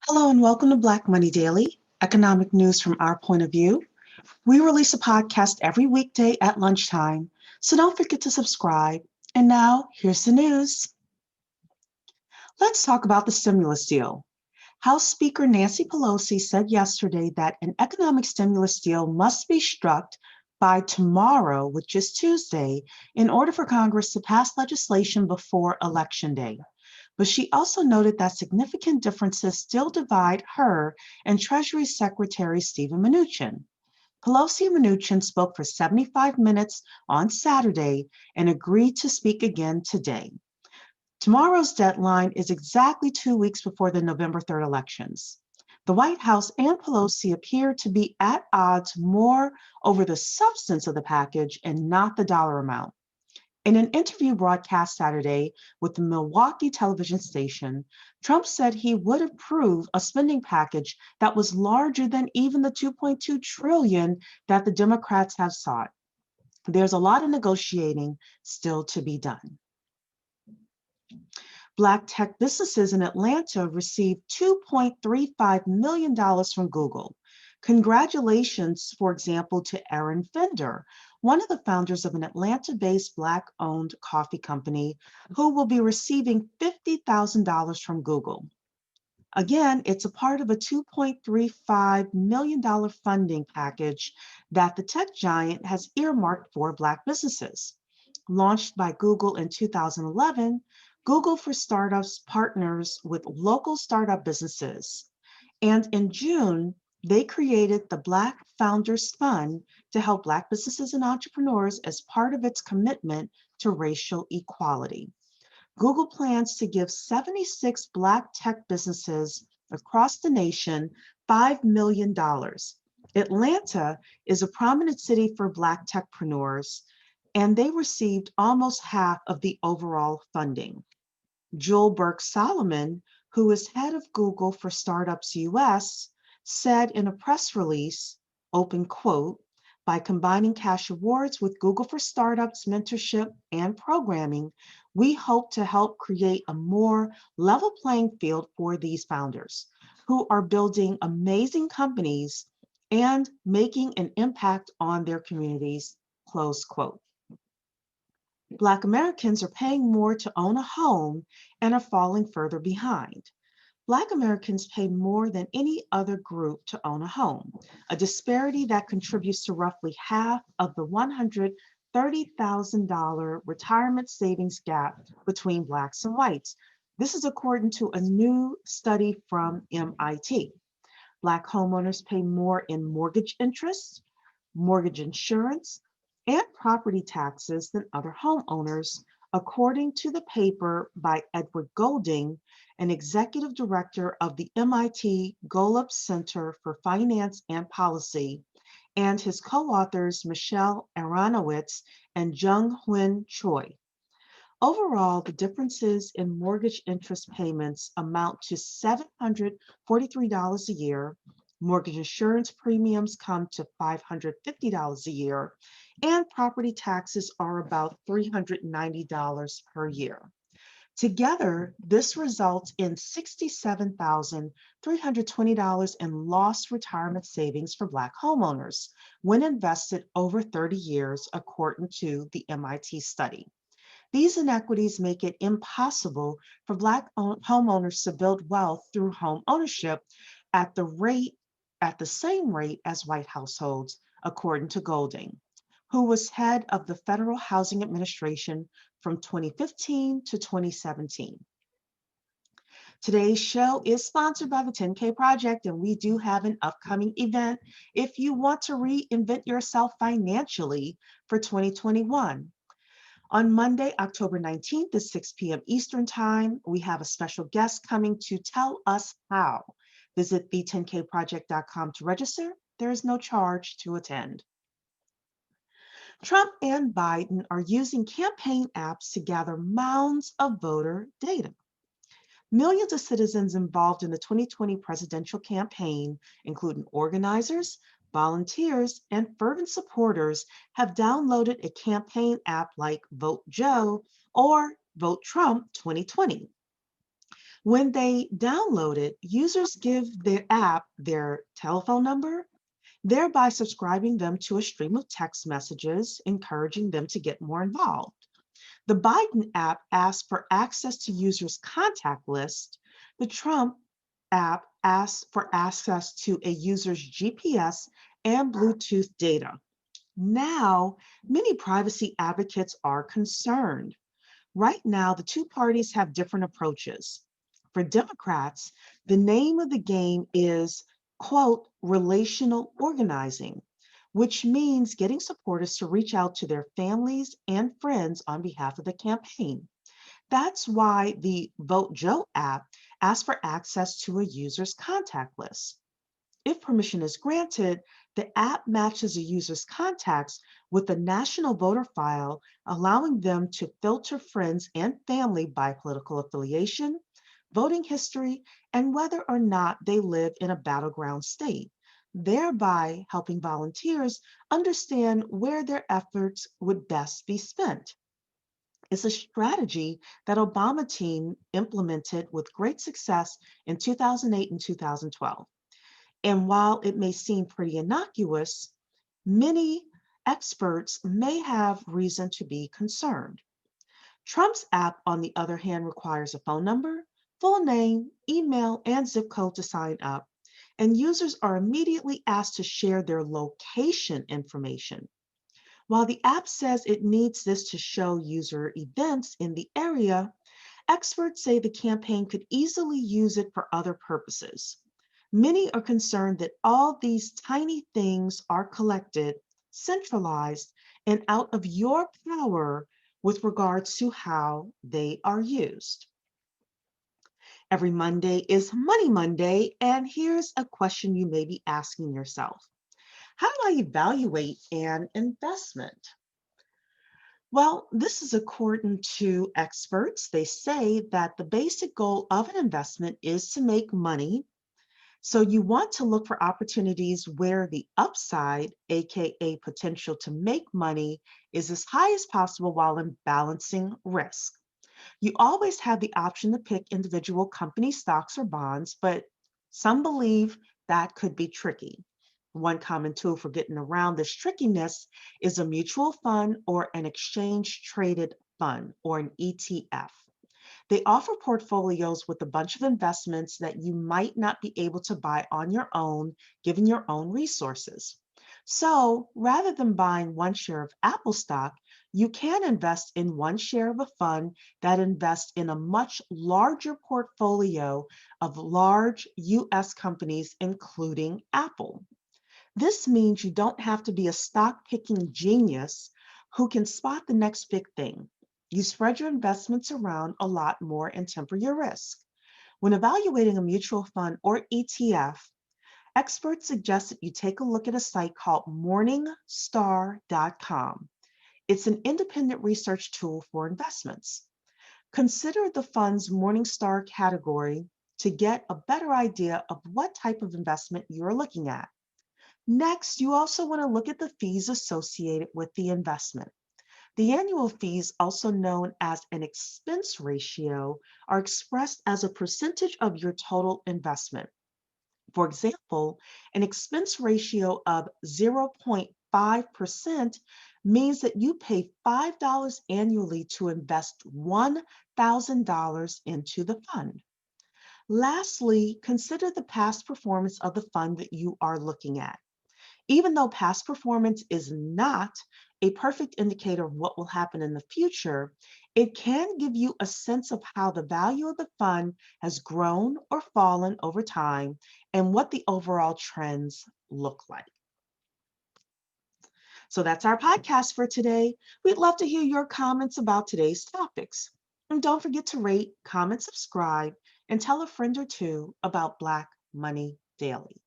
Hello and welcome to Black Money Daily, economic news from our point of view. We release a podcast every weekday at lunchtime, so don't forget to subscribe. And now, here's the news. Let's talk about the stimulus deal. House Speaker Nancy Pelosi said yesterday that an economic stimulus deal must be struck by tomorrow, which is Tuesday, in order for Congress to pass legislation before Election Day. But she also noted that significant differences still divide her and Treasury Secretary Steven Mnuchin. Pelosi and Mnuchin spoke for 75 minutes on Saturday and agreed to speak again today. Tomorrow's deadline is exactly 2 weeks before the November 3rd elections. The White House and Pelosi appear to be at odds more over the substance of the package and not the dollar amount. In an interview broadcast Saturday with the Milwaukee television station, Trump said he would approve a spending package that was larger than even the $2.2 trillion that the Democrats have sought. There's a lot of negotiating still to be done. Black tech businesses in Atlanta received $2.35 million from Google. Congratulations, for example, to Aaron Fender, one of the founders of an Atlanta-based Black-owned coffee company who will be receiving $50,000 from Google. Again, it's a part of a $2.35 million funding package that the tech giant has earmarked for Black businesses. Launched by Google in 2011, Google for Startups partners with local startup businesses. And in June, they created the Black Founders Fund to help Black businesses and entrepreneurs as part of its commitment to racial equality. Google plans to give 76 Black tech businesses across the nation $5 million. Atlanta is a prominent city for Black techpreneurs, and they received almost half of the overall funding. Joel Burke-Solomon, who is head of Google for Startups US, said in a press release, open quote, by combining cash awards with Google for Startups mentorship and programming, we hope to help create a more level playing field for these founders who are building amazing companies and making an impact on their communities, close quote. Black Americans are paying more to own a home and are falling further behind. Black Americans pay more than any other group to own a home, a disparity that contributes to roughly half of the $130,000 retirement savings gap between Blacks and whites. This is according to a new study from MIT. Black homeowners pay more in mortgage interest, mortgage insurance, and property taxes than other homeowners, according to the paper by Edward Golding, an executive director of the MIT Golub Center for Finance and Policy, and his co-authors Michelle Aronowitz and Jung Hyun Choi. Overall, the differences in mortgage interest payments amount to $743 a year. Mortgage insurance premiums come to $550 a year, and property taxes are about $390 per year. Together, this results in $67,320 in lost retirement savings for Black homeowners when invested over 30 years, according to the MIT study. These inequities make it impossible for Black homeowners to build wealth through home ownership at the same rate as white households, according to Golding, who was head of the Federal Housing Administration from 2015 to 2017. Today's show is sponsored by the 10K Project, and we do have an upcoming event if you want to reinvent yourself financially for 2021. On Monday, October 19th at 6 p.m. Eastern Time, we have a special guest coming to tell us how. Visit the10kproject.com to register. There is no charge to attend. Trump and Biden are using campaign apps to gather mounds of voter data. Millions of citizens involved in the 2020 presidential campaign, including organizers, volunteers, and fervent supporters, have downloaded a campaign app like Vote Joe or Vote Trump 2020. When they download it, users give the app their telephone number, thereby subscribing them to a stream of text messages, encouraging them to get more involved. The Biden app asks for access to users' contact list. The Trump app asks for access to a user's GPS and Bluetooth data. Now, many privacy advocates are concerned. Right now, the two parties have different approaches. For Democrats, the name of the game is, quote, relational organizing, which means getting supporters to reach out to their families and friends on behalf of the campaign. That's why the Vote Joe app asks for access to a user's contact list. If permission is granted, the app matches a user's contacts with the national voter file, allowing them to filter friends and family by political affiliation, voting history, and whether or not they live in a battleground state, thereby helping volunteers understand where their efforts would best be spent. It's a strategy that Obama team implemented with great success in 2008 and 2012. And while it may seem pretty innocuous, many experts may have reason to be concerned. Trump's app, on the other hand, requires a phone number, full name, email, and zip code to sign up, and users are immediately asked to share their location information. While the app says it needs this to show user events in the area, experts say the campaign could easily use it for other purposes. Many are concerned that all these tiny things are collected, centralized, and out of your power with regards to how they are used. Every Monday is Money Monday, and here's a question you may be asking yourself. How do I evaluate an investment? Well, this is according to experts. They say that the basic goal of an investment is to make money. So you want to look for opportunities where the upside, AKA potential to make money, is as high as possible while in balancing risk. You always have the option to pick individual company stocks or bonds, but some believe that could be tricky. One common tool for getting around this trickiness is a mutual fund or an exchange traded fund or an ETF. They offer portfolios with a bunch of investments that you might not be able to buy on your own, given your own resources. So rather than buying one share of Apple stock, you can invest in one share of a fund that invests in a much larger portfolio of large US companies, including Apple. This means you don't have to be a stock picking genius who can spot the next big thing. You spread your investments around a lot more and temper your risk. When evaluating a mutual fund or ETF, experts suggest that you take a look at a site called Morningstar.com. It's an independent research tool for investments. Consider the fund's Morningstar category to get a better idea of what type of investment you're looking at. Next, you also want to look at the fees associated with the investment. The annual fees, also known as an expense ratio, are expressed as a percentage of your total investment. For example, an expense ratio of 0.5% means that you pay $5 annually to invest $1,000 into the fund. Lastly, consider the past performance of the fund that you are looking at. Even though past performance is not a perfect indicator of what will happen in the future, it can give you a sense of how the value of the fund has grown or fallen over time and what the overall trends look like. So that's our podcast for today. We'd love to hear your comments about today's topics. And don't forget to rate, comment, subscribe, and tell a friend or two about Black Money Daily.